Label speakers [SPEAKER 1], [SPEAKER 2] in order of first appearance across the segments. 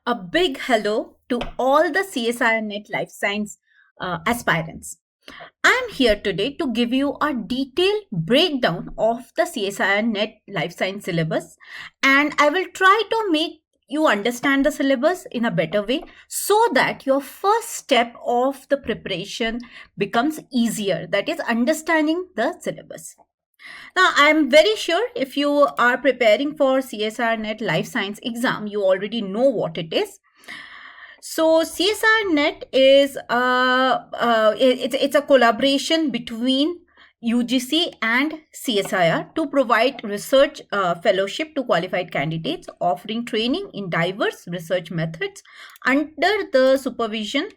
[SPEAKER 1] A big hello to all the CSIR Net Life Science aspirants. I'm here today to give you a detailed breakdown of the CSIR Net Life Science syllabus, and I will try to make you understand the syllabus in a better way so that your first step of the preparation becomes easier, that is, understanding the syllabus. Now, I'm very sure if you are preparing for CSIR Net Life Science exam, you already know what it is. So CSIR Net is it's a collaboration between UGC and CSIR to provide research fellowship to qualified candidates, offering training in diverse research methods under the supervision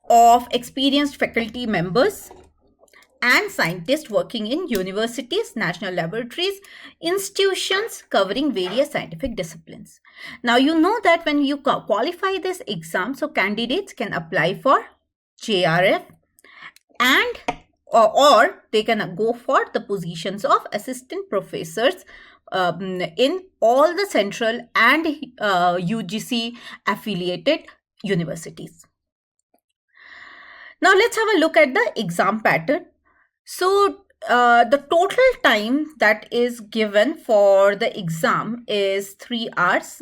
[SPEAKER 1] of experienced faculty members and scientists working in universities, national laboratories, institutions covering various scientific disciplines. Now, you know that when you qualify this exam, so candidates can apply for JRF and or they can go for the positions of assistant professors in all the central and UGC affiliated universities. Now, let's have a look at the exam pattern. So, the total time that is given for the exam is 3 hours.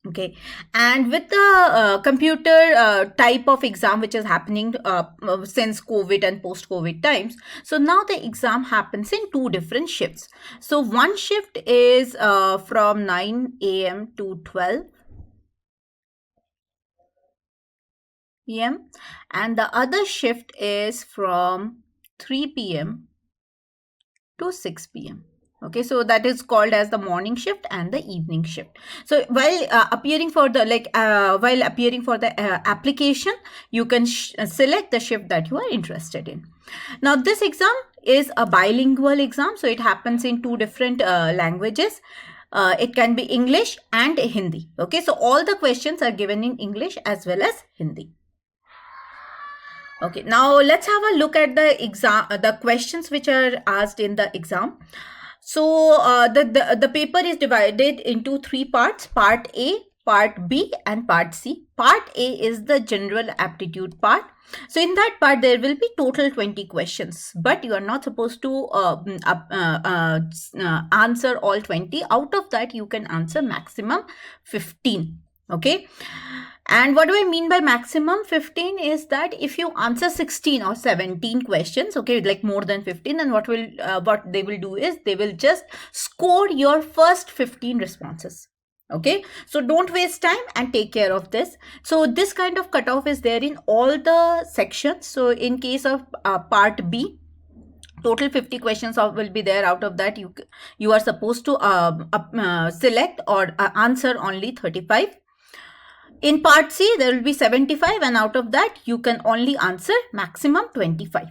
[SPEAKER 1] Okay, and with the computer type of exam which is happening since COVID and post-COVID times, so now the exam happens in two different shifts. So one shift is from 9 a.m. to 12 p.m. and the other shift is from 3 p.m. to 6 p.m. Okay, so that is called as the morning shift and the evening shift. So while appearing for the application, you can select the shift that you are interested in. Now this exam is a bilingual exam, so it happens in two different languages. It can be English and Hindi. Okay, so all the questions are given in English as well as Hindi. Okay, now let's have a look at the exam, the questions which are asked in the exam. So the paper is divided into three parts: Part A, Part B, and Part C. Part A is the general aptitude part. So in that part, there will be total 20 questions, but you are not supposed to answer all 20. Out of that, you can answer maximum 15. Okay. And what do I mean by maximum 15 is that if you answer 16 or 17 questions, okay, like more than 15, then what they will do is they will just score your first 15 responses. Okay, so don't waste time and take care of this. So this kind of cutoff is there in all the sections. So in case of part B, total 50 questions will be there. Out of that, you are supposed to select or answer only 35. In part C, there will be 75, and out of that, you can only answer maximum 25.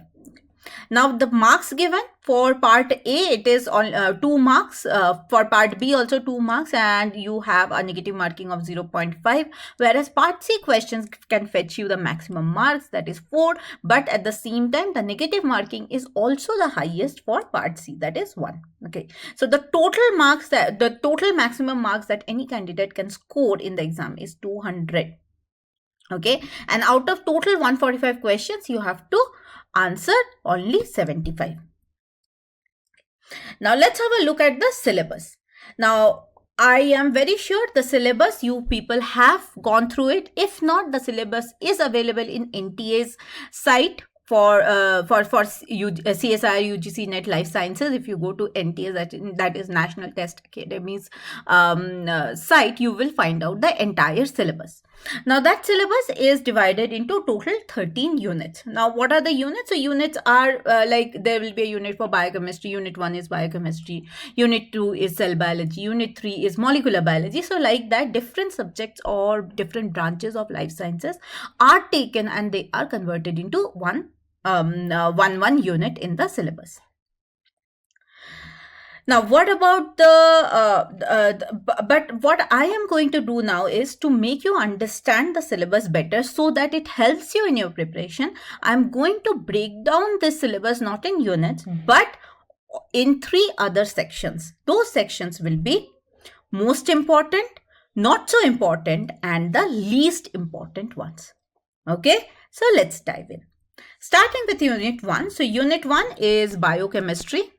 [SPEAKER 1] Now, the marks given for part A, it is on 2 marks. For part B, also 2 marks, and you have a negative marking of 0.5. Whereas part C questions can fetch you the maximum marks, that is 4. But at the same time, the negative marking is also the highest for part C, that is 1. Okay. So the total maximum marks that any candidate can score in the exam is 200. Okay. And out of total 145 questions, you have to answer only 75. Now let's have a look at the syllabus. Now I am very sure the syllabus you people have gone through it. If not, the syllabus is available in NTA's site for CSIR UGC Net Life Sciences. If you go to NTA, that is National Test Academy's site, you will find out the entire syllabus. Now that syllabus is divided into total 13 units. Now what are the units? So units are like there will be a unit for biochemistry. Unit 1 is biochemistry. Unit 2 is cell biology. Unit 3 is molecular biology. So like that, different subjects or different branches of life sciences are taken and they are converted into one unit in the syllabus. Now, what about but what I am going to do now is to make you understand the syllabus better so that it helps you in your preparation. I'm going to break down this syllabus not in units, but in 3 other sections. Those sections will be most important, not so important, and the least important ones. Okay, so let's dive in. Starting with Unit 1. So Unit 1 is biochemistry.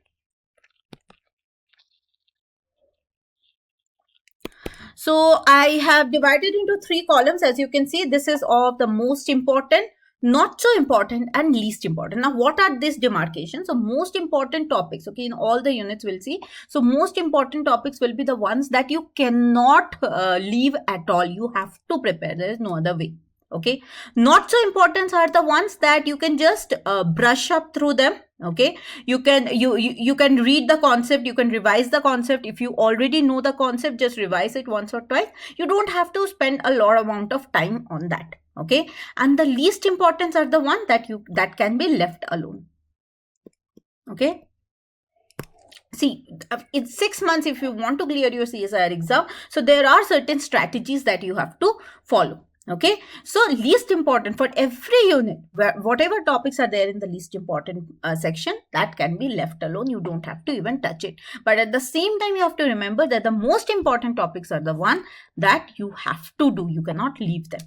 [SPEAKER 1] So I have divided into 3 columns. As you can see, this is of the most important, not so important, and least important. Now, what are these demarcations? So most important topics, okay, in all the units we'll see. So most important topics will be the ones that you cannot leave at all. You have to prepare. There is no other way. Okay, not so important are the ones that you can just brush up through them. Okay, you can read the concept, you can revise the concept. If you already know the concept, just revise it once or twice. You don't have to spend a lot amount of time on that. Okay, and the least importance are the one that can be left alone. Okay, see, it's 6 months if you want to clear your CSIR exam. So there are certain strategies that you have to follow. Okay, so least important for every unit, whatever topics are there in the least important section, that can be left alone. You don't have to even touch it. But at the same time, you have to remember that the most important topics are the one that you have to do. You cannot leave them.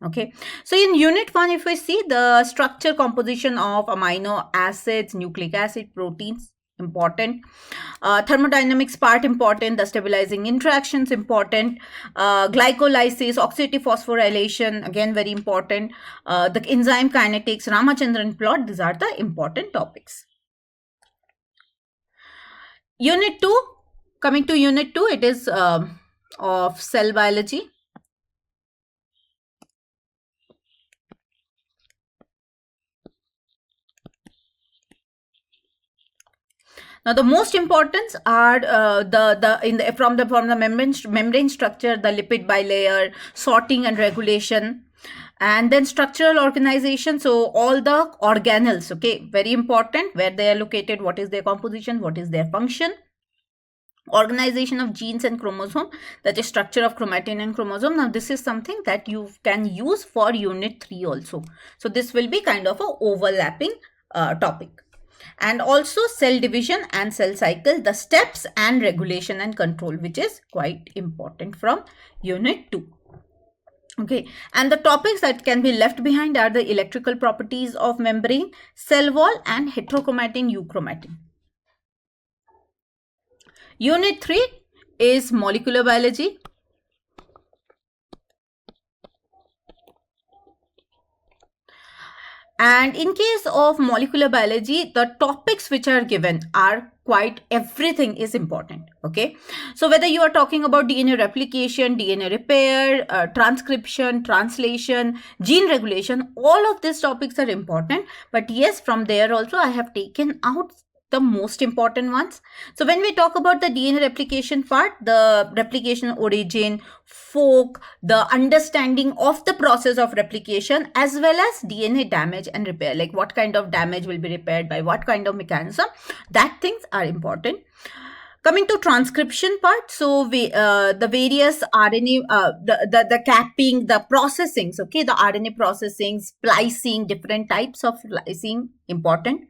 [SPEAKER 1] Okay, so in Unit 1, if we see the structure, composition of amino acids, nucleic acid, proteins, important. Thermodynamics part important, the stabilizing interactions important, glycolysis, oxidative phosphorylation, again very important, the enzyme kinetics, Ramachandran plot, these are the important topics. Unit 2, coming to Unit 2, it is of cell biology. Now, the most important are from the membrane structure, the lipid bilayer, sorting and regulation, and then structural organization. So all the organelles, okay, very important, where they are located, what is their composition, what is their function. Organization of genes and chromosome, that is structure of chromatin and chromosome. Now this is something that you can use for Unit 3 also. So this will be kind of a overlapping topic. And also cell division and cell cycle, the steps and regulation and control, which is quite important from Unit 2. Okay, and the topics that can be left behind are the electrical properties of membrane, cell wall, and heterochromatin, euchromatin. Unit 3 is molecular biology. And in case of molecular biology, the topics which are given are quite, everything is important. Okay, so whether you are talking about DNA replication, DNA repair, transcription, translation, gene regulation, all of these topics are important. But yes, from there also I have taken out the most important ones. So when we talk about the DNA replication part, the replication origin, fork, the understanding of the process of replication, as well as DNA damage and repair, like what kind of damage will be repaired by what kind of mechanism, that things are important. Coming to transcription part, so the various RNA, the capping, the processings, okay, the RNA processing, splicing, different types of splicing, important.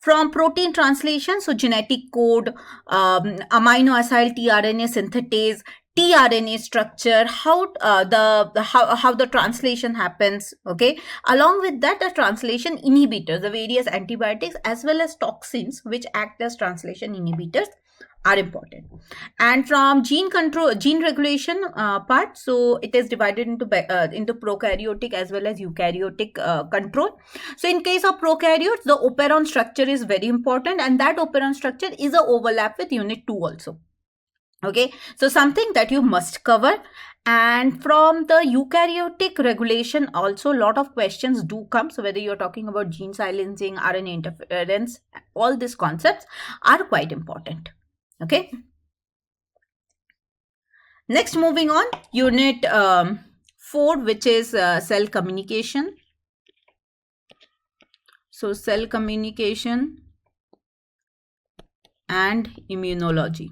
[SPEAKER 1] From protein translation, so genetic code, amino acid tRNA synthetase, tRNA structure, how the translation happens. Okay, along with that, the translation inhibitors, the various antibiotics as well as toxins which act as translation inhibitors are important. And from gene control, gene regulation part, so it is divided into prokaryotic as well as eukaryotic control. So in case of prokaryotes, the operon structure is very important, and that operon structure is a overlap with Unit 2 also. Okay, so something that you must cover. And from the eukaryotic regulation also, a lot of questions do come. So whether you're talking about gene silencing, RNA interference, all these concepts are quite important. Okay, next, moving on, Unit 4, which is cell communication. So cell communication and immunology.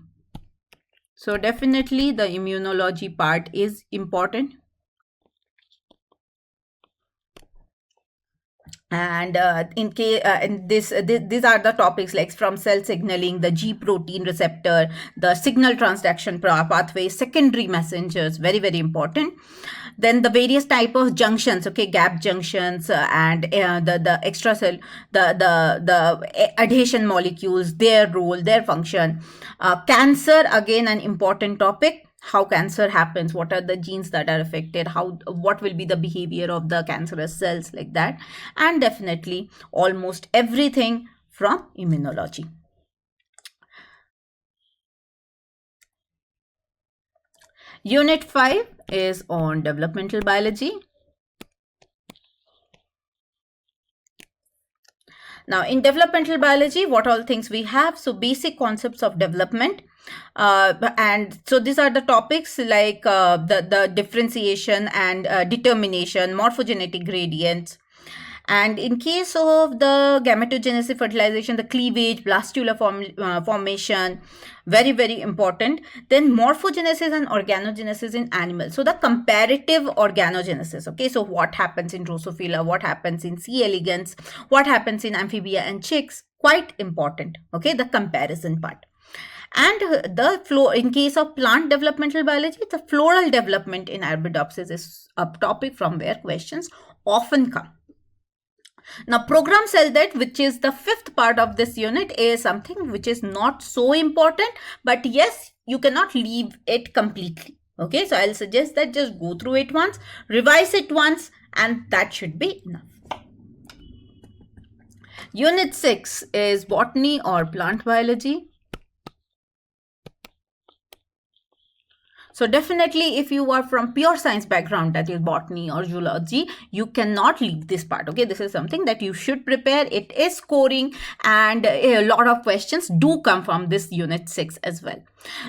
[SPEAKER 1] So definitely the immunology part is important. And in case in these are the topics like from cell signaling, the G protein receptor, the signal transduction pathway, secondary messengers, very very important. Then the various type of junctions, okay, gap junctions, and the extra cell, the adhesion molecules, their role, their function. Cancer, again an important topic, how cancer happens, what are the genes that are affected, how, what will be the behavior of the cancerous cells, like that. And definitely almost everything from immunology. Unit 5 is on developmental biology. Now, in developmental biology, what all things we have? So, basic concepts of development. And so these are the topics like the differentiation and determination, morphogenetic gradients. And in case of the gametogenesis, fertilization, the cleavage, blastula formation, very, very important. Then morphogenesis and organogenesis in animals. So the comparative organogenesis, okay, so what happens in Drosophila, what happens in C. elegans, what happens in amphibia and chicks, quite important, okay, the comparison part. And the flow, in case of plant developmental biology, the floral development in Arabidopsis is a topic from where questions often come. Now, program cell death, which is the fifth part of this unit, is something which is not so important, but yes, you cannot leave it completely. Okay, so I'll suggest that just go through it once, revise it once, and that should be enough. Unit 6 is botany or plant biology. So definitely, if you are from pure science background, that is botany or zoology, you cannot leave this part. Okay, this is something that you should prepare. It is scoring, and a lot of questions do come from this unit 6 as well.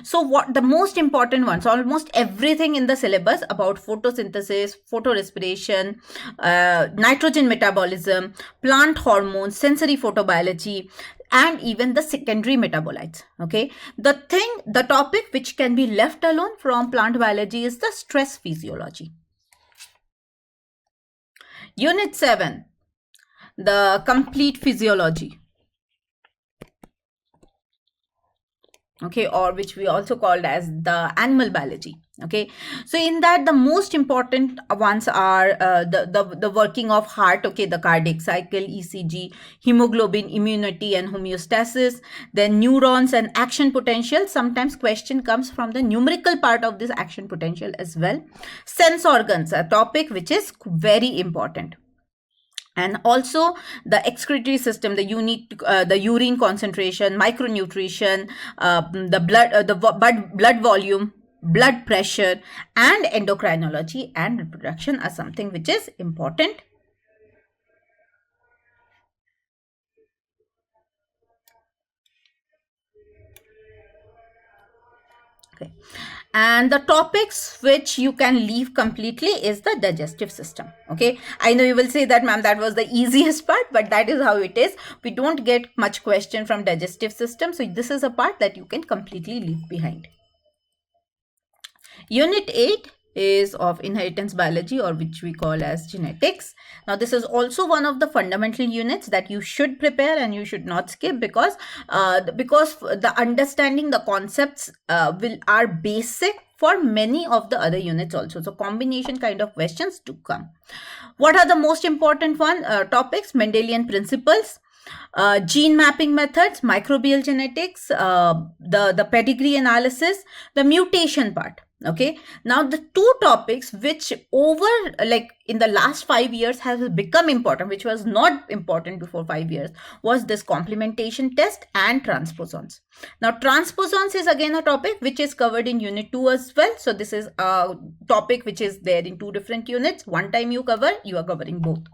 [SPEAKER 1] So what the most important ones, almost everything in the syllabus about photosynthesis, photorespiration, nitrogen metabolism, plant hormones, sensory photobiology, and even the secondary metabolites. Okay, the topic which can be left alone from plant biology is the stress physiology. Unit 7, the complete physiology. Okay, or which we also called as the animal biology. Okay, so in that the most important ones are the working of heart, okay, the cardiac cycle, ECG, hemoglobin, immunity and homeostasis, then neurons and action potential. Sometimes question comes from the numerical part of this action potential as well. Sense organs, a topic which is very important. And also the excretory system, the urine concentration, micronutrition, the blood volume, blood pressure, and endocrinology and reproduction are something which is important. Okay. And the topics which you can leave completely is the digestive system. Okay, I know you will say that, ma'am, that was the easiest part, but that is how it is. We don't get much question from digestive system, so this is a part that you can completely leave behind. Unit 8 is of inheritance biology, or which we call as genetics. Now this is also one of the fundamental units that you should prepare and you should not skip, because the understanding the concepts are basic for many of the other units also. So combination kind of questions do come. What are the most important topics? Mendelian principles, gene mapping methods, microbial genetics, the pedigree analysis, the mutation part. Okay, now the two topics which over like in the last 5 years has become important, which was not important before 5 years, was this complementation test and transposons. Now transposons is again a topic which is covered in unit 2 as well. So this is a topic which is there in 2 different units. One time you are covering both.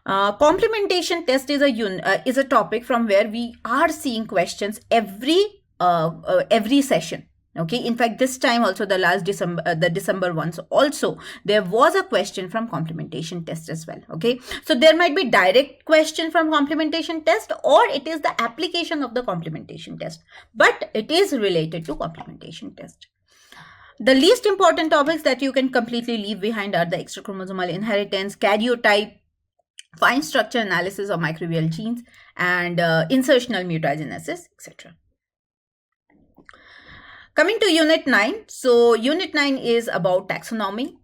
[SPEAKER 1] Complementation test is a topic from where we are seeing questions every session. Okay, in fact this time also, the last December ones also, there was a question from complementation test as well. Okay, so there might be direct question from complementation test, or it is the application of the complementation test, but it is related to complementation test. The least important topics that you can completely leave behind are the extrachromosomal inheritance, karyotype, fine structure analysis of microbial genes, and insertional mutagenesis, etc. Coming to Unit 9. So Unit 9 is about taxonomy.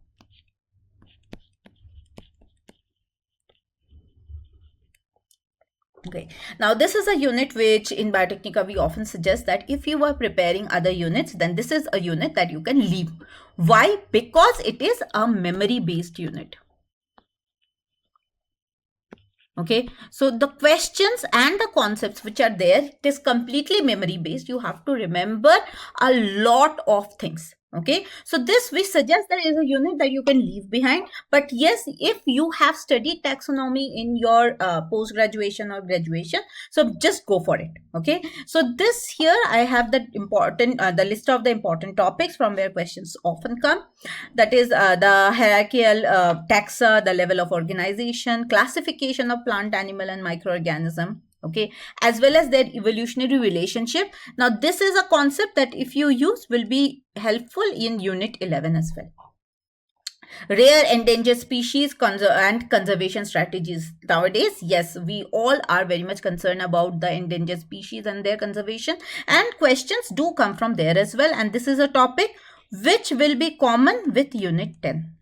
[SPEAKER 1] Okay, now this is a unit which in Biotechnica we often suggest that if you are preparing other units, then this is a unit that you can leave. Why? Because it is a memory based unit. Okay, so the questions and the concepts which are there, it is completely memory based. You have to remember a lot of things. Okay, so this we suggest that is a unit that you can leave behind. But yes, if you have studied taxonomy in your post graduation or graduation, so just go for it. Okay, so this here I have the important the list of the important topics from where questions often come. That is the hierarchical taxa, the level of organization, classification of plant, animal, and microorganism. Okay, as well as their evolutionary relationship. Now, this is a concept that if you use will be helpful in Unit 11 as well. Rare endangered species and conservation strategies. Nowadays, yes, we all are very much concerned about the endangered species and their conservation, and questions do come from there as well. And this is a topic which will be common with Unit 10.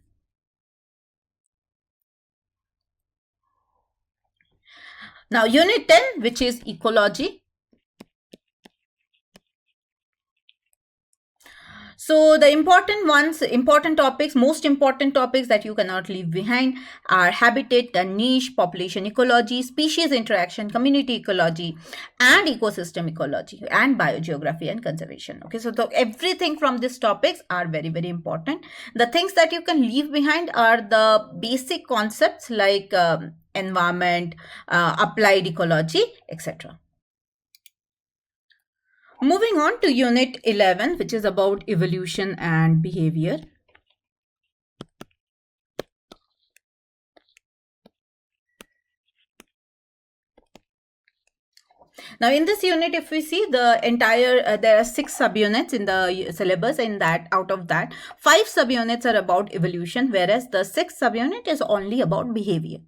[SPEAKER 1] Now, Unit 10, which is Ecology. So the most important topics that you cannot leave behind are habitat and niche, population ecology, species interaction, community ecology, and ecosystem ecology, and biogeography and conservation. Okay, so everything from these topics are very, very important. The things that you can leave behind are the basic concepts like environment, applied ecology, etc. Moving on to Unit 11, which is about evolution and behavior. Now, in this unit, if we see the entire, there are 6 subunits in the syllabus, and that out of that, 5 subunits are about evolution, whereas the 6th subunit is only about behavior.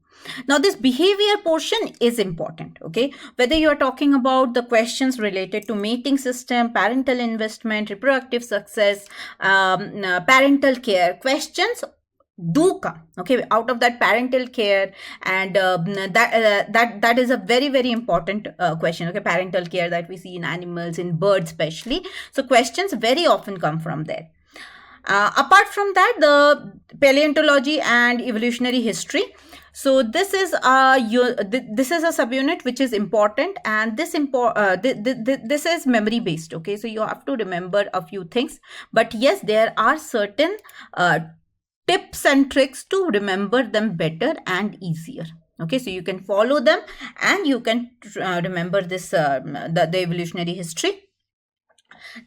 [SPEAKER 1] Now, this behavior portion is important, okay? Whether you are talking about the questions related to mating system, parental investment, reproductive success, parental care, questions do come, okay, out of that parental care, and that is a very, very important question. Okay, parental care that we see in animals, in birds especially, so questions very often come from there. Apart from that, the paleontology and evolutionary history. So this is a subunit which is important, and this is memory based. Okay, so you have to remember a few things, but yes, there are certain tips and tricks to remember them better and easier. Okay, so you can follow them and you can remember this the evolutionary history.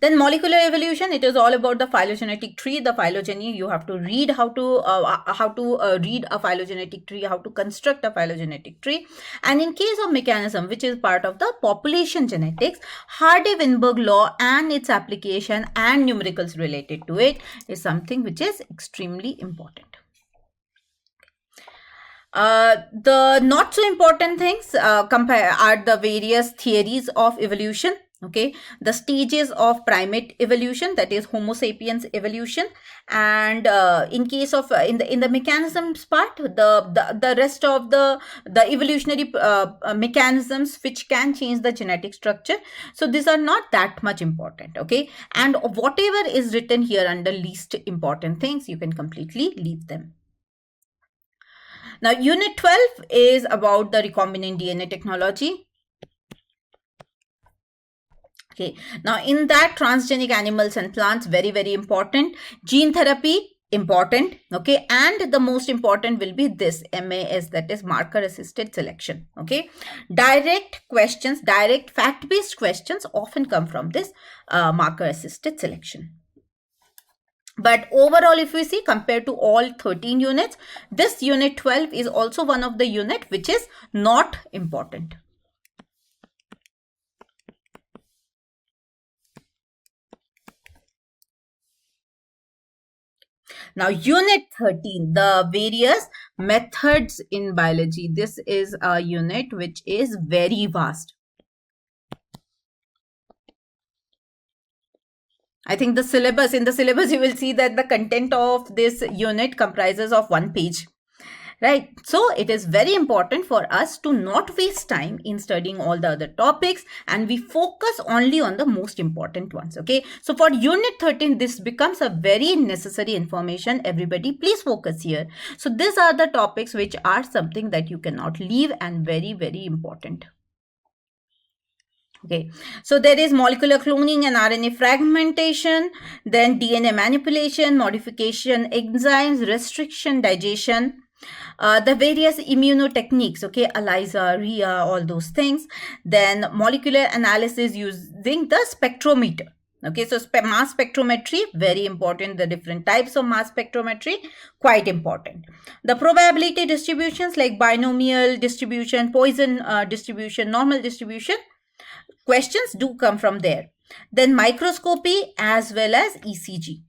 [SPEAKER 1] Then molecular evolution, it is all about the phylogenetic tree, the phylogeny. You have to read how to read a phylogenetic tree, how to construct a phylogenetic tree. And in case of mechanism, which is part of the population genetics, Hardy-Weinberg law and its application and numericals related to it is something which is extremely important. The not so important things are the various theories of evolution. Okay, the stages of primate evolution, that is Homo sapiens evolution, and in case of in the mechanisms part, the rest of the evolutionary mechanisms which can change the genetic structure. So these are not that much important. Okay, and whatever is written here under least important things, you can completely leave them. Now, Unit 12 is about the recombinant DNA technology. Okay, now in that, transgenic animals and plants, very, very important. Gene therapy, important. Okay, and the most important will be this MAS, that is marker assisted selection. Okay, direct questions, direct fact based questions often come from this marker assisted selection. But overall, if we see, compared to all 13 units, this Unit 12 is also one of the unit which is not important. Now, Unit 13, the various methods in biology. This is a unit which is very vast. I think in the syllabus, you will see that the content of this unit comprises of one page. Right. So it is very important for us to not waste time in studying all the other topics, and we focus only on the most important ones. Okay. So for Unit 13, this becomes a very necessary information. Everybody, please focus here. So these are the topics which are something that you cannot leave and very, very important. Okay, so there is molecular cloning and RNA fragmentation, then DNA manipulation, modification, enzymes, restriction, digestion, the various immunotechniques, okay, ELISA, RIA, all those things, then molecular analysis using the spectrometer. Okay, so mass spectrometry, very important. The different types of mass spectrometry, quite important. The probability distributions like binomial distribution, Poisson distribution, normal distribution, questions do come from there. Then microscopy as well as ECG.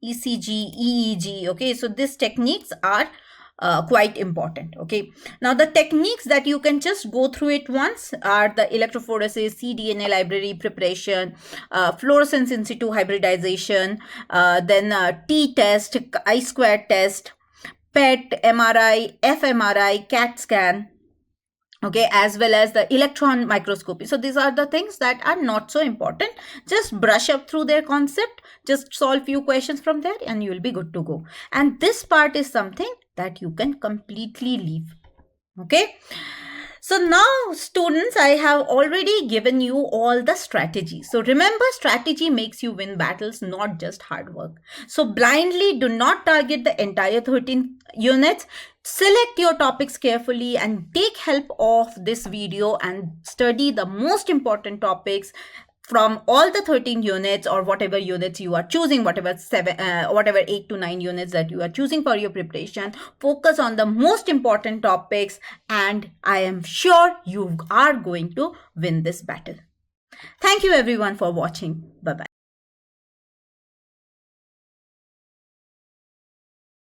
[SPEAKER 1] ECG, EEG, okay, so these techniques are quite important. Okay, now the techniques that you can just go through it once are the electrophoresis, cDNA library preparation, fluorescence in situ hybridization, then T-test, I-square test, PET, MRI, fMRI, CAT scan, okay, as well as the electron microscopy. So these are the things that are not so important. Just brush up through their concept, just solve few questions from there, and you will be good to go. And this part is something that you can completely leave. Okay. So now, students, I have already given you all the strategies. So remember, strategy makes you win battles, not just hard work. So blindly do not target the entire 13 units. Select your topics carefully and take help of this video and study the most important topics from all the 13 units, or whatever units you are choosing, whatever 8 to 9 units that you are choosing for your preparation. Focus on the most important topics, and I am sure you are going to win this battle. Thank you everyone for watching. Bye bye.